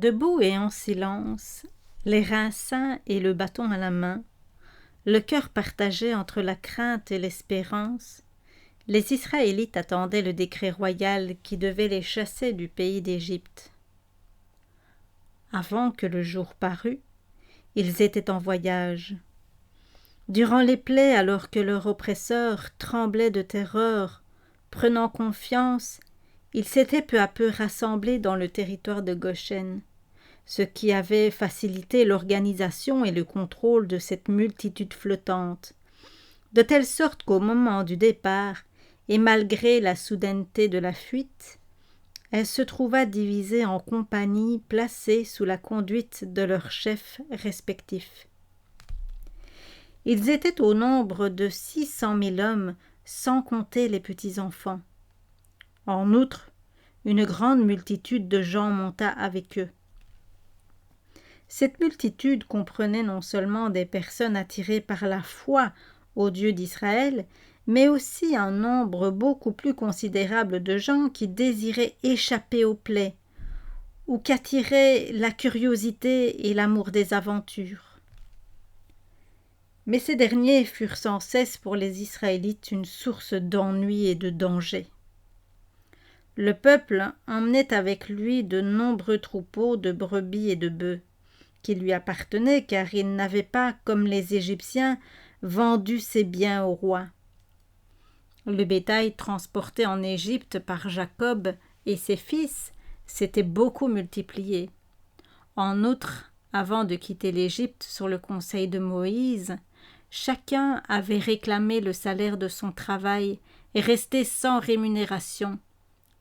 Debout et en silence, les reins sains et le bâton à la main, le cœur partagé entre la crainte et l'espérance, les Israélites attendaient le décret royal qui devait les chasser du pays d'Égypte. Avant que le jour parût, ils étaient en voyage. Durant les plaies, alors que leur oppresseur tremblait de terreur, prenant confiance, ils s'étaient peu à peu rassemblés dans le territoire de Goshen, ce qui avait facilité l'organisation et le contrôle de cette multitude flottante, de telle sorte qu'au moment du départ, et malgré la soudaineté de la fuite, elle se trouva divisée en compagnies placées sous la conduite de leurs chefs respectifs. Ils étaient au nombre de 600 000 hommes, sans compter les petits-enfants. En outre, une grande multitude de gens monta avec eux. Cette multitude comprenait non seulement des personnes attirées par la foi au Dieu d'Israël, mais aussi un nombre beaucoup plus considérable de gens qui désiraient échapper aux plaies, ou qu'attiraient la curiosité et l'amour des aventures. Mais ces derniers furent sans cesse pour les Israélites une source d'ennui et de danger. Le peuple emmenait avec lui de nombreux troupeaux de brebis et de bœufs, qui lui appartenaient car il n'avait pas, comme les Égyptiens, vendu ses biens au roi. Le bétail transporté en Égypte par Jacob et ses fils s'était beaucoup multiplié. En outre, avant de quitter l'Égypte sur le conseil de Moïse, chacun avait réclamé le salaire de son travail et resté sans rémunération,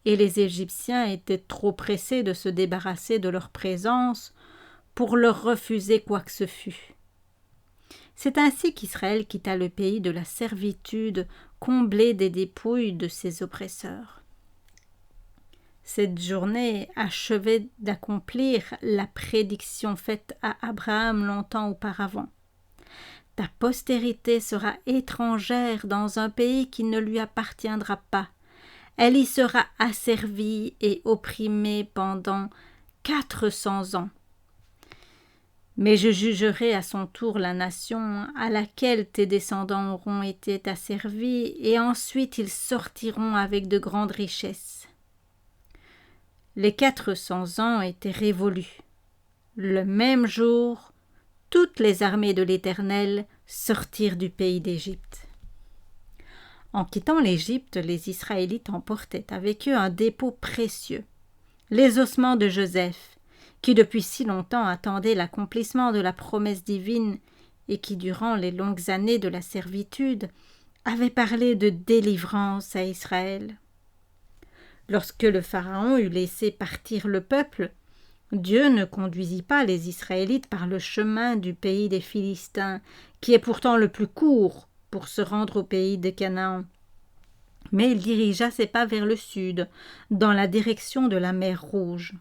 et les Égyptiens étaient trop pressés de se débarrasser de leur présence pour leur refuser quoi que ce fût. C'est ainsi qu'Israël quitta le pays de la servitude, comblé des dépouilles de ses oppresseurs. Cette journée achevait d'accomplir la prédiction faite à Abraham longtemps auparavant. Ta postérité sera étrangère dans un pays qui ne lui appartiendra pas. Elle y sera asservie et opprimée pendant 400 ans. Mais je jugerai à son tour la nation à laquelle tes descendants auront été asservis, et ensuite ils sortiront avec de grandes richesses. Les 400 ans étaient révolus. Le même jour, toutes les armées de l'Éternel sortirent du pays d'Égypte. En quittant l'Égypte, les Israélites emportaient avec eux un dépôt précieux, les ossements de Joseph, qui depuis si longtemps attendait l'accomplissement de la promesse divine et qui, durant les longues années de la servitude, avait parlé de délivrance à Israël. Lorsque le Pharaon eut laissé partir le peuple, Dieu ne conduisit pas les Israélites par le chemin du pays des Philistins, qui est pourtant le plus court pour se rendre au pays de Canaan. Mais il dirigea ses pas vers le sud, dans la direction de la mer Rouge.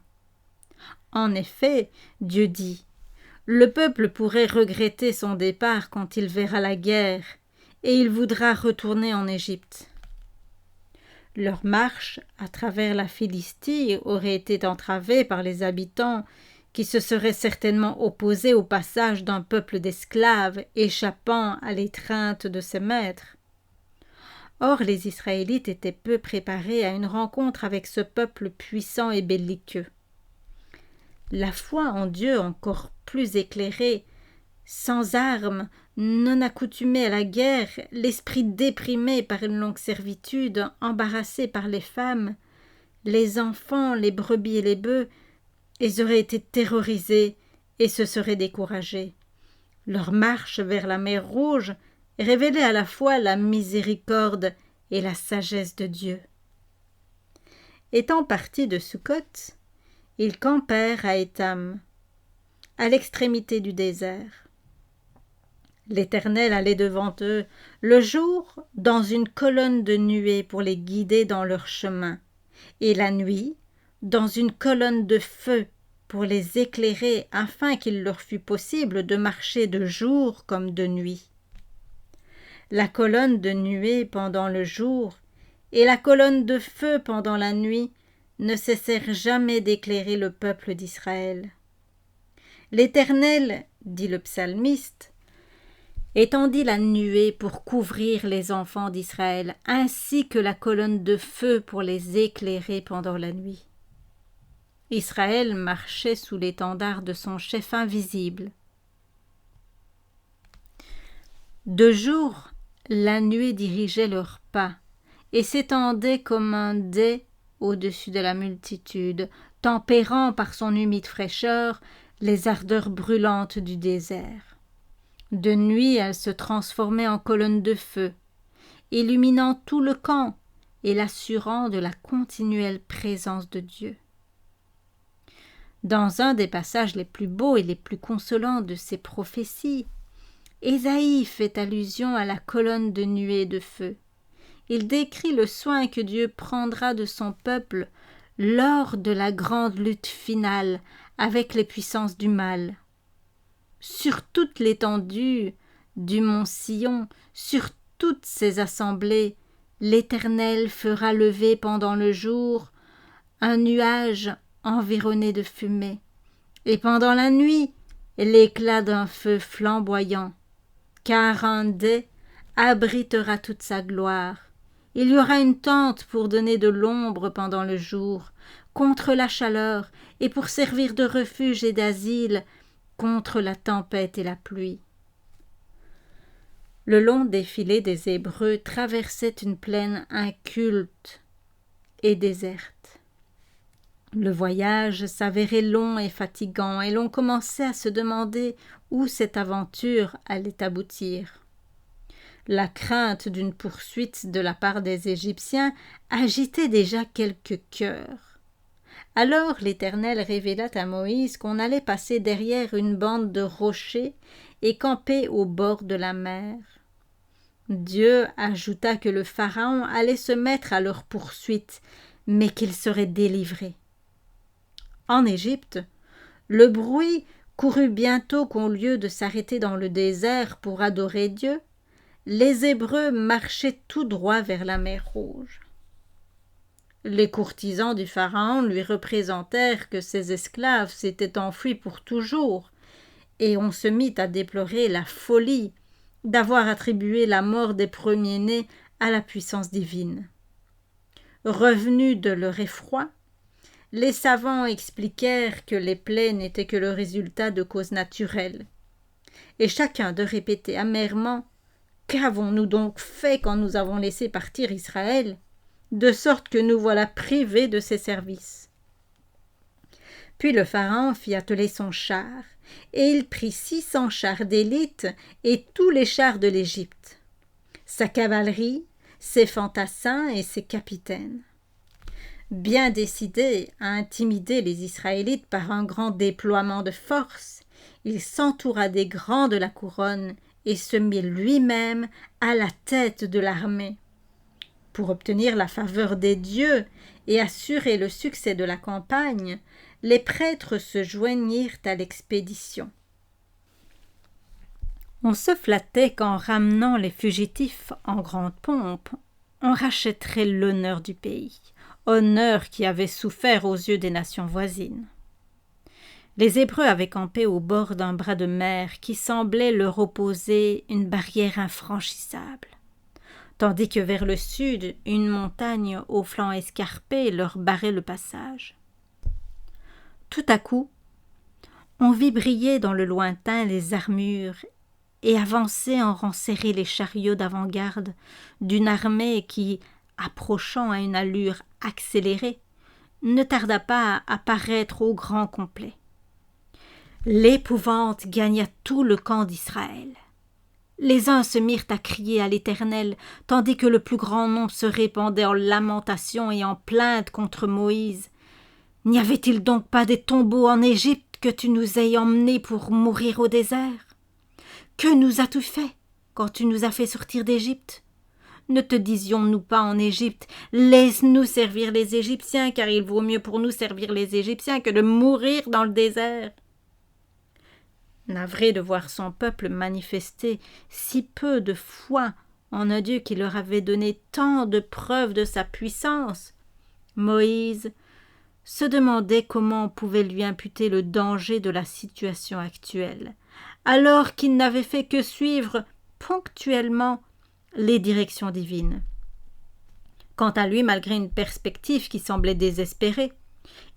En effet, Dieu dit, le peuple pourrait regretter son départ quand il verra la guerre, et il voudra retourner en Égypte. Leur marche à travers la Philistie aurait été entravée par les habitants qui se seraient certainement opposés au passage d'un peuple d'esclaves échappant à l'étreinte de ses maîtres. Or, les Israélites étaient peu préparés à une rencontre avec ce peuple puissant et belliqueux. La foi en Dieu encore plus éclairée, sans armes, non accoutumés à la guerre, l'esprit déprimé par une longue servitude, embarrassé par les femmes, les enfants, les brebis et les bœufs, ils auraient été terrorisés et se seraient découragés. Leur marche vers la mer Rouge révélait à la fois la miséricorde et la sagesse de Dieu. Étant partis de Sukkot, ils campèrent à Étam, à l'extrémité du désert. L'Éternel allait devant eux le jour dans une colonne de nuée pour les guider dans leur chemin, et la nuit dans une colonne de feu pour les éclairer afin qu'il leur fût possible de marcher de jour comme de nuit. La colonne de nuée pendant le jour et la colonne de feu pendant la nuit ne cessèrent jamais d'éclairer le peuple d'Israël. L'Éternel, dit le psalmiste, étendit la nuée pour couvrir les enfants d'Israël, ainsi que la colonne de feu pour les éclairer pendant la nuit. Israël marchait sous l'étendard de son chef invisible. De jour, la nuée dirigeait leurs pas et s'étendait comme un dais au-dessus de la multitude, tempérant par son humide fraîcheur les ardeurs brûlantes du désert. De nuit, elle se transformait en colonne de feu, illuminant tout le camp et l'assurant de la continuelle présence de Dieu. Dans un des passages les plus beaux et les plus consolants de ces prophéties, Ésaïe fait allusion à la colonne de nuée de feu. Il décrit le soin que Dieu prendra de son peuple lors de la grande lutte finale avec les puissances du mal. Sur toute l'étendue du mont Sion, sur toutes ses assemblées, l'Éternel fera lever pendant le jour un nuage environné de fumée, et pendant la nuit l'éclat d'un feu flamboyant, car un dais abritera toute sa gloire. Il y aura une tente pour donner de l'ombre pendant le jour, contre la chaleur, et pour servir de refuge et d'asile contre la tempête et la pluie. Le long défilé des Hébreux traversait une plaine inculte et déserte. Le voyage s'avérait long et fatigant, et l'on commençait à se demander où cette aventure allait aboutir. La crainte d'une poursuite de la part des Égyptiens agitait déjà quelques cœurs. Alors l'Éternel révéla à Moïse qu'on allait passer derrière une bande de rochers et camper au bord de la mer. Dieu ajouta que le Pharaon allait se mettre à leur poursuite, mais qu'il serait délivré. En Égypte, le bruit courut bientôt qu'au lieu de s'arrêter dans le désert pour adorer Dieu, les Hébreux marchaient tout droit vers la mer Rouge. Les courtisans du Pharaon lui représentèrent que ses esclaves s'étaient enfuis pour toujours, et on se mit à déplorer la folie d'avoir attribué la mort des premiers-nés à la puissance divine. Revenus de leur effroi, les savants expliquèrent que les plaies n'étaient que le résultat de causes naturelles, et chacun de répéter amèrement « Qu'avons-nous donc fait quand nous avons laissé partir Israël, de sorte que nous voilà privés de ses services ?» Puis le Pharaon fit atteler son char, et il prit 600 chars d'élite et tous les chars de l'Égypte, sa cavalerie, ses fantassins et ses capitaines. Bien décidé à intimider les Israélites par un grand déploiement de force, il s'entoura des grands de la couronne et se mit lui-même à la tête de l'armée. Pour obtenir la faveur des dieux et assurer le succès de la campagne, les prêtres se joignirent à l'expédition. On se flattait qu'en ramenant les fugitifs en grande pompe, on rachèterait l'honneur du pays, honneur qui avait souffert aux yeux des nations voisines. Les Hébreux avaient campé au bord d'un bras de mer qui semblait leur opposer une barrière infranchissable, tandis que vers le sud, une montagne aux flancs escarpés leur barrait le passage. Tout à coup, on vit briller dans le lointain les armures et avancer en rang serré les chariots d'avant-garde d'une armée qui, approchant à une allure accélérée, ne tarda pas à apparaître au grand complet. L'épouvante gagna tout le camp d'Israël. Les uns se mirent à crier à l'Éternel, tandis que le plus grand nombre se répandait en lamentations et en plaintes contre Moïse. « N'y avait-il donc pas des tombeaux en Égypte que tu nous aies emmenés pour mourir au désert? Que nous as-tu fait quand tu nous as fait sortir d'Égypte? Ne te disions-nous pas en Égypte, laisse-nous servir les Égyptiens, car il vaut mieux pour nous servir les Égyptiens que de mourir dans le désert. » Navré de voir son peuple manifester si peu de foi en un Dieu qui leur avait donné tant de preuves de sa puissance, Moïse se demandait comment on pouvait lui imputer le danger de la situation actuelle, alors qu'il n'avait fait que suivre ponctuellement les directions divines. Quant à lui, malgré une perspective qui semblait désespérée,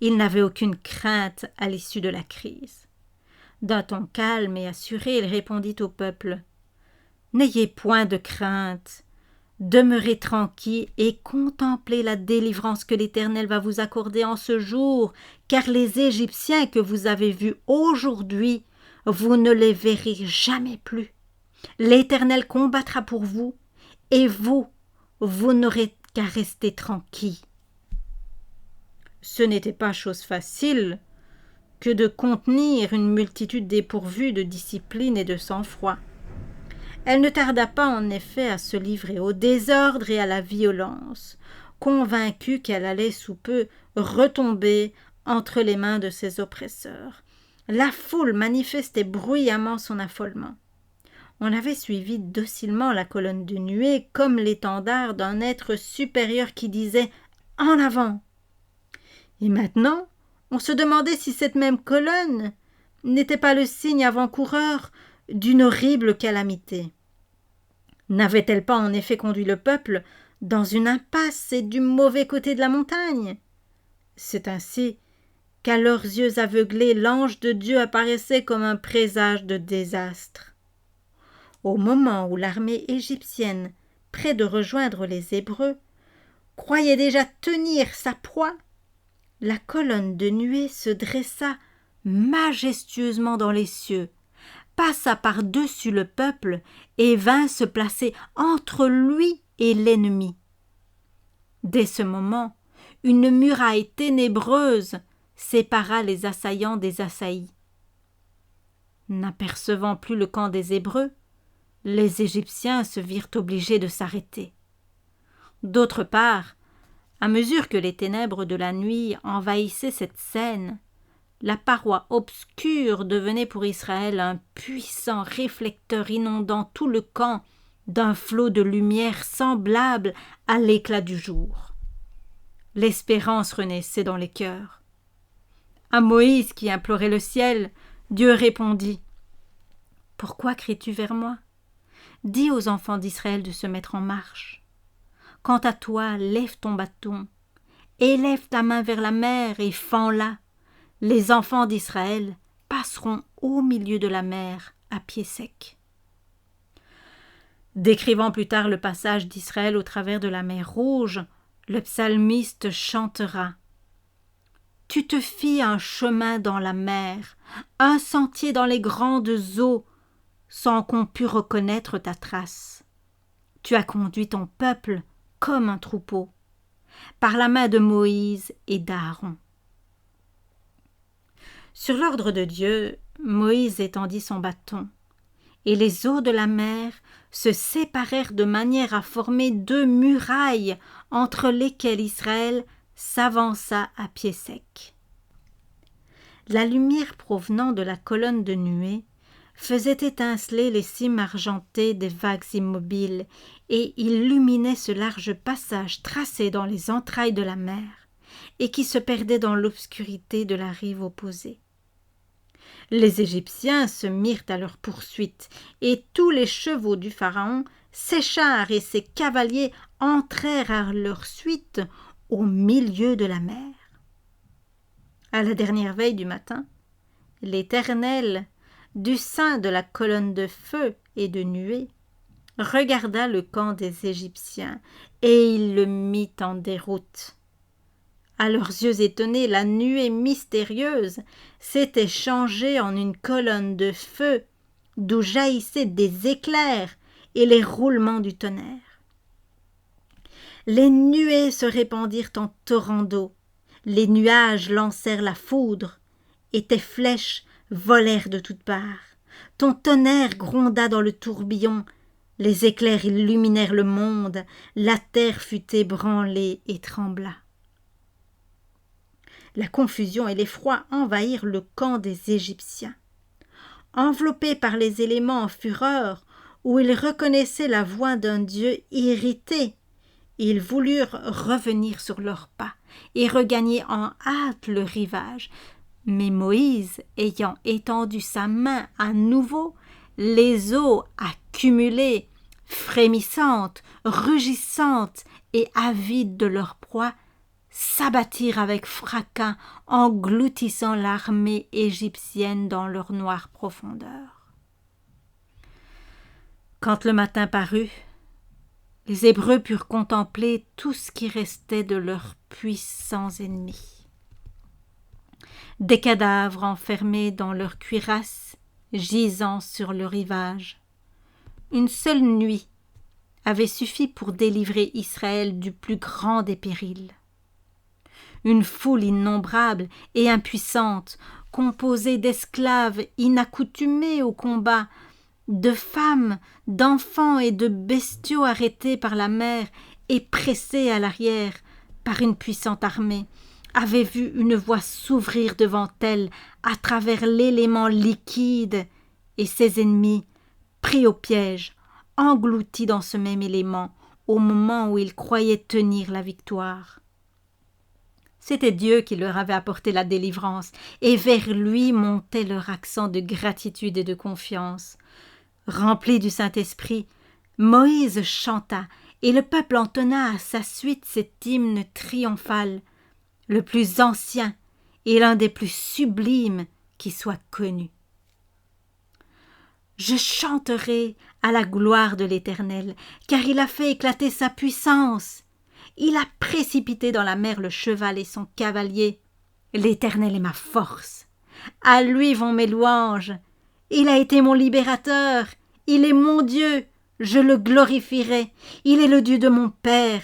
il n'avait aucune crainte à l'issue de la crise. D'un ton calme et assuré, il répondit au peuple « N'ayez point de crainte, demeurez tranquille et contemplez la délivrance que l'Éternel va vous accorder en ce jour, car les Égyptiens que vous avez vus aujourd'hui, vous ne les verrez jamais plus. L'Éternel combattra pour vous, et vous n'aurez qu'à rester tranquille. » Ce n'était pas chose facile que de contenir une multitude dépourvue de discipline et de sang-froid. Elle ne tarda pas en effet à se livrer au désordre et à la violence, convaincue qu'elle allait sous peu retomber entre les mains de ses oppresseurs. La foule manifestait bruyamment son affolement. On avait suivi docilement la colonne de nuée comme l'étendard d'un être supérieur qui disait « En avant !» Et maintenant, on se demandait si cette même colonne n'était pas le signe avant-coureur d'une horrible calamité. N'avait-elle pas en effet conduit le peuple dans une impasse et du mauvais côté de la montagne? C'est ainsi qu'à leurs yeux aveuglés, l'ange de Dieu apparaissait comme un présage de désastre. Au moment où l'armée égyptienne, près de rejoindre les Hébreux, croyait déjà tenir sa proie, la colonne de nuée se dressa majestueusement dans les cieux, passa par-dessus le peuple et vint se placer entre lui et l'ennemi. Dès ce moment, une muraille ténébreuse sépara les assaillants des assaillis. N'apercevant plus le camp des Hébreux, les Égyptiens se virent obligés de s'arrêter. D'autre part, à mesure que les ténèbres de la nuit envahissaient cette scène, la paroi obscure devenait pour Israël un puissant réflecteur inondant tout le camp d'un flot de lumière semblable à l'éclat du jour. L'espérance renaissait dans les cœurs. À Moïse qui implorait le ciel, Dieu répondit « Pourquoi cries-tu vers moi ? Dis aux enfants d'Israël de se mettre en marche. Quant à toi, lève ton bâton, élève ta main vers la mer et fends-la. Les enfants d'Israël passeront au milieu de la mer à pied sec. » Décrivant plus tard le passage d'Israël au travers de la mer Rouge, le psalmiste chantera « Tu te fis un chemin dans la mer, un sentier dans les grandes eaux, sans qu'on pût reconnaître ta trace. Tu as conduit ton peuple comme un troupeau, par la main de Moïse et d'Aaron. » Sur l'ordre de Dieu, Moïse étendit son bâton, et les eaux de la mer se séparèrent de manière à former 2 murailles entre lesquelles Israël s'avança à pied sec. La lumière provenant de la colonne de nuée faisait étinceler les cimes argentées des vagues immobiles et illuminait ce large passage tracé dans les entrailles de la mer et qui se perdait dans l'obscurité de la rive opposée. Les Égyptiens se mirent à leur poursuite et tous les chevaux du pharaon, ses chars et ses cavaliers entrèrent à leur suite au milieu de la mer. À la dernière veille du matin, l'Éternel, du sein de la colonne de feu et de nuée, regarda le camp des Égyptiens et il le mit en déroute. À leurs yeux étonnés, la nuée mystérieuse s'était changée en une colonne de feu d'où jaillissaient des éclairs et les roulements du tonnerre. Les nuées se répandirent en torrents d'eau, les nuages lancèrent la foudre, et tes flèches volèrent de toutes parts. Ton tonnerre gronda dans le tourbillon, les éclairs illuminèrent le monde, la terre fut ébranlée et trembla. La confusion et l'effroi envahirent le camp des Égyptiens. Enveloppés par les éléments en fureur, où ils reconnaissaient la voix d'un Dieu irrité, Ils voulurent revenir sur leurs pas et regagner en hâte le rivage. Mais Moïse, ayant étendu sa main à nouveau, les eaux accumulées, frémissantes, rugissantes et avides de leur proie, s'abattirent avec fracas, engloutissant l'armée égyptienne dans leur noire profondeur. Quand le matin parut, les Hébreux purent contempler tout ce qui restait de leurs puissants ennemis. Des cadavres enfermés dans leurs cuirasses, gisant sur le rivage. Une seule nuit avait suffi pour délivrer Israël du plus grand des périls. Une foule innombrable et impuissante, composée d'esclaves inaccoutumés au combat, de femmes, d'enfants et de bestiaux arrêtés par la mer et pressés à l'arrière par une puissante armée, avait vu une voie s'ouvrir devant elle à travers l'élément liquide, et ses ennemis, pris au piège, engloutis dans ce même élément, au moment où ils croyaient tenir la victoire. C'était Dieu qui leur avait apporté la délivrance, et vers lui montait leur accent de gratitude et de confiance. Rempli du Saint-Esprit, Moïse chanta, et le peuple entonna à sa suite cet hymne triomphal, le plus ancien et l'un des plus sublimes qui soit connu. Je chanterai à la gloire de l'Éternel, car il a fait éclater sa puissance. Il a précipité dans la mer le cheval et son cavalier. L'Éternel est ma force. À lui vont mes louanges. Il a été mon libérateur. Il est mon Dieu. Je le glorifierai. Il est le Dieu de mon Père.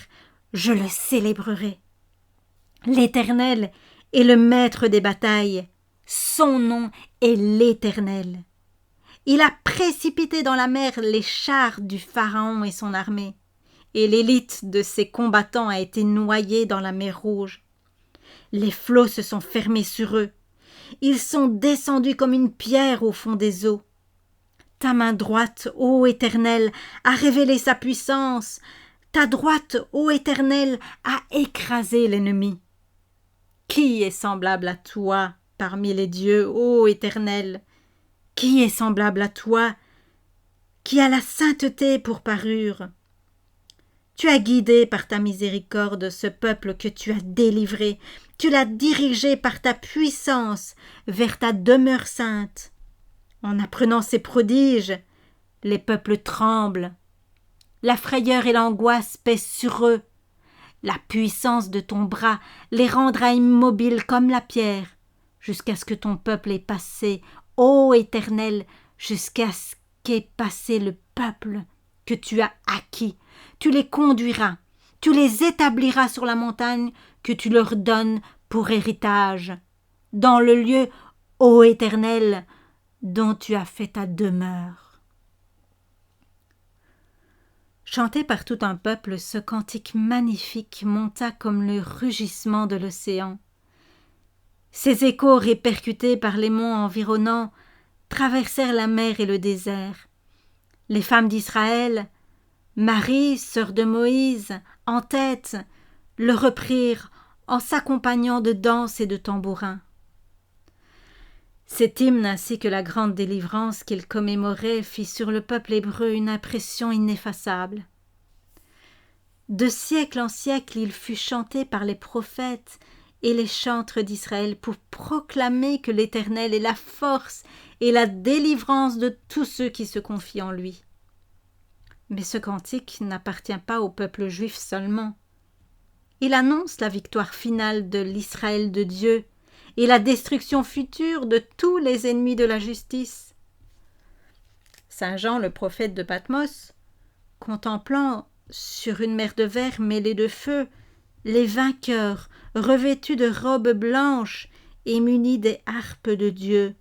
Je le célébrerai. L'Éternel est le maître des batailles. Son nom est l'Éternel. Il a précipité dans la mer les chars du Pharaon et son armée, et l'élite de ses combattants a été noyée dans la mer Rouge. Les flots se sont fermés sur eux. Ils sont descendus comme une pierre au fond des eaux. Ta main droite, ô Éternel, a révélé sa puissance. Ta droite, ô Éternel, a écrasé l'ennemi. Qui est semblable à toi parmi les dieux, ô Éternel? Qui est semblable à toi, qui a la sainteté pour parure? Tu as guidé par ta miséricorde ce peuple que tu as délivré. Tu l'as dirigé par ta puissance vers ta demeure sainte. En apprenant ces prodiges, les peuples tremblent. La frayeur et l'angoisse pèsent sur eux. La puissance de ton bras les rendra immobiles comme la pierre, jusqu'à ce que ton peuple ait passé, ô Éternel, jusqu'à ce qu'ait passé le peuple que tu as acquis. Tu les conduiras, tu les établiras sur la montagne que tu leur donnes pour héritage, dans le lieu, ô Éternel, dont tu as fait ta demeure. Chanté par tout un peuple, ce cantique magnifique monta comme le rugissement de l'océan. Ses échos, répercutés par les monts environnants, traversèrent la mer et le désert. Les femmes d'Israël, Marie, sœur de Moïse, en tête, le reprirent en s'accompagnant de danses et de tambourins. Cet hymne ainsi que la grande délivrance qu'il commémorait fit sur le peuple hébreu une impression ineffaçable. De siècle en siècle, il fut chanté par les prophètes et les chantres d'Israël pour proclamer que l'Éternel est la force et la délivrance de tous ceux qui se confient en lui. Mais ce cantique n'appartient pas au peuple juif seulement. Il annonce la victoire finale de l'Israël de Dieu et la destruction future de tous les ennemis de la justice. Saint Jean, le prophète de Patmos, contemplant sur une mer de verre mêlée de feu les vainqueurs revêtus de robes blanches et munis des harpes de Dieu,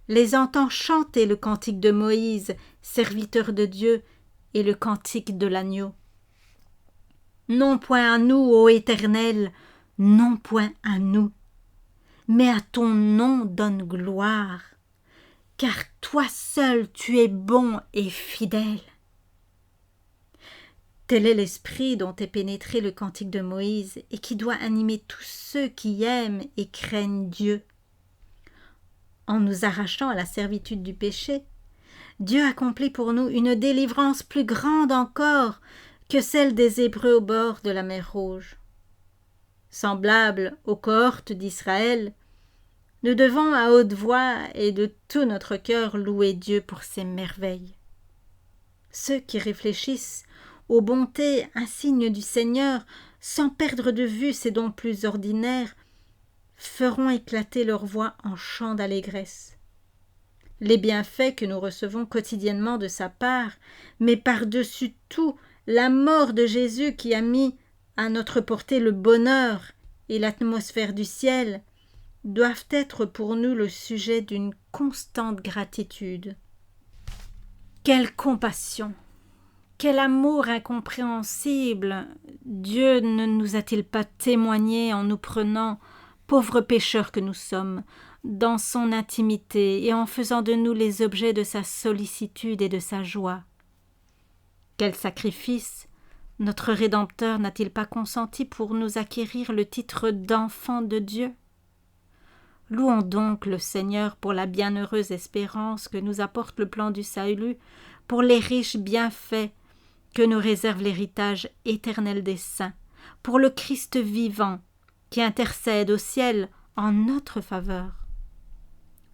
les entend chanter le cantique de Moïse, serviteur de Dieu, et le cantique de l'agneau. Non point à nous, ô Éternel, non point à nous, mais à ton nom donne gloire, car toi seul tu es bon et fidèle. Tel est l'esprit dont est pénétré le cantique de Moïse et qui doit animer tous ceux qui aiment et craignent Dieu. En nous arrachant à la servitude du péché, Dieu accomplit pour nous une délivrance plus grande encore que celle des Hébreux au bord de la mer Rouge. Semblable aux cohortes d'Israël, nous devons à haute voix et de tout notre cœur louer Dieu pour ses merveilles. Ceux qui réfléchissent aux bontés insignes du Seigneur sans perdre de vue ses dons plus ordinaires feront éclater leur voix en chants d'allégresse. Les bienfaits que nous recevons quotidiennement de sa part, mais par-dessus tout la mort de Jésus qui a mis à notre portée le bonheur et l'atmosphère du ciel, doivent être pour nous le sujet d'une constante gratitude. Quelle compassion! Quel amour incompréhensible Dieu ne nous a-t-il pas témoigné en nous prenant, pauvres pécheurs que nous sommes, dans son intimité et en faisant de nous les objets de sa sollicitude et de sa joie. Quel sacrifice notre Rédempteur n'a-t-il pas consenti pour nous acquérir le titre d'enfants de Dieu? Louons donc le Seigneur pour la bienheureuse espérance que nous apporte le plan du salut, pour les riches bienfaits que nous réserve l'héritage éternel des saints, pour le Christ vivant qui intercède au ciel en notre faveur.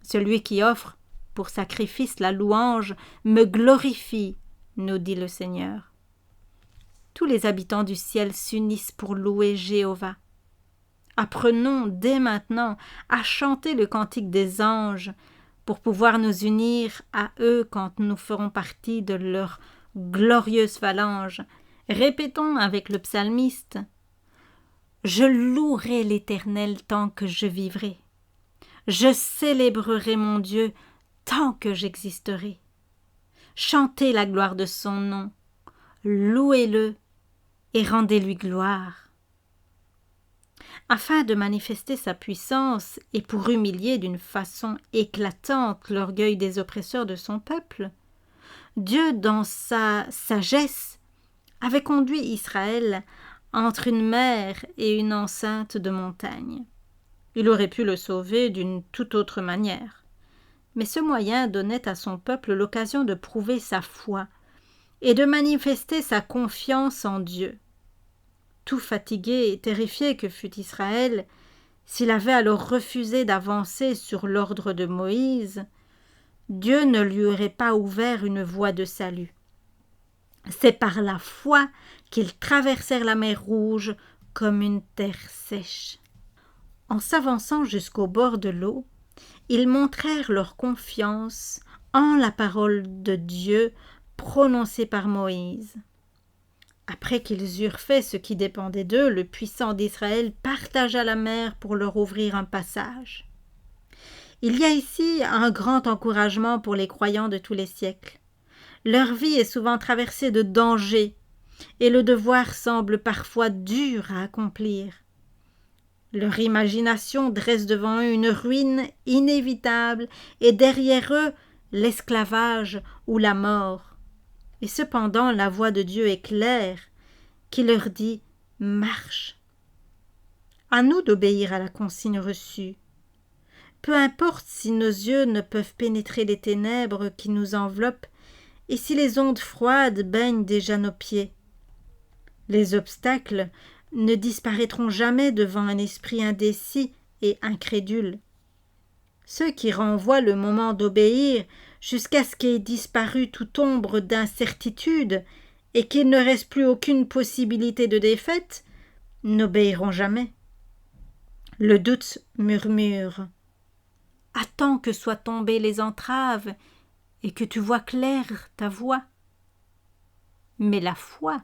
Celui qui offre pour sacrifice la louange me glorifie, nous dit le Seigneur. Tous les habitants du ciel s'unissent pour louer Jéhovah. Apprenons dès maintenant à chanter le cantique des anges pour pouvoir nous unir à eux quand nous ferons partie de leur glorieuse phalange. Répétons avec le psalmiste: « Je louerai l'Éternel tant que je vivrai. Je célébrerai mon Dieu tant que j'existerai. Chantez la gloire de son nom, louez-le et rendez-lui gloire. » Afin de manifester sa puissance et pour humilier d'une façon éclatante l'orgueil des oppresseurs de son peuple, Dieu, dans sa sagesse, avait conduit Israël entre une mer et une enceinte de montagne. Il aurait pu le sauver d'une toute autre manière. Mais ce moyen donnait à son peuple l'occasion de prouver sa foi et de manifester sa confiance en Dieu. Tout fatigué et terrifié que fût Israël, s'il avait alors refusé d'avancer sur l'ordre de Moïse, Dieu ne lui aurait pas ouvert une voie de salut. C'est par la foi qu'ils traversèrent la mer Rouge comme une terre sèche. En s'avançant jusqu'au bord de l'eau, ils montrèrent leur confiance en la parole de Dieu prononcée par Moïse. Après qu'ils eurent fait ce qui dépendait d'eux, le puissant d'Israël partagea la mer pour leur ouvrir un passage. Il y a ici un grand encouragement pour les croyants de tous les siècles. Leur vie est souvent traversée de dangers et le devoir semble parfois dur à accomplir. Leur imagination dresse devant eux une ruine inévitable et derrière eux l'esclavage ou la mort. Et cependant la voix de Dieu est claire, qui leur dit « Marche ». À nous d'obéir à la consigne reçue. Peu importe si nos yeux ne peuvent pénétrer les ténèbres qui nous enveloppent et si les ondes froides baignent déjà nos pieds. Les obstacles ne disparaîtront jamais devant un esprit indécis et incrédule. Ceux qui renvoient le moment d'obéir jusqu'à ce qu'ait disparu toute ombre d'incertitude et qu'il ne reste plus aucune possibilité de défaite, n'obéiront jamais. Le doute murmure: « Attends que soient tombées les entraves et que tu vois clair ta voie. » Mais la foi,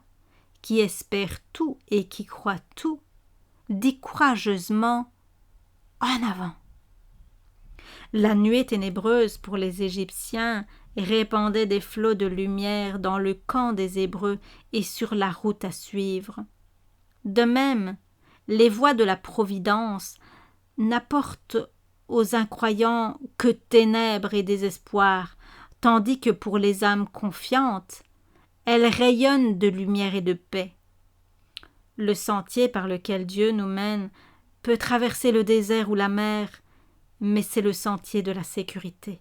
qui espère tout et qui croit tout, dit courageusement: « En avant !» La nuée ténébreuse pour les Égyptiens répandait des flots de lumière dans le camp des Hébreux et sur la route à suivre. De même, les voies de la providence n'apportent aux incroyants que ténèbres et désespoir, tandis que pour les âmes confiantes, Elle rayonne de lumière et de paix. Le sentier par lequel Dieu nous mène peut traverser le désert ou la mer, mais c'est le sentier de la sécurité.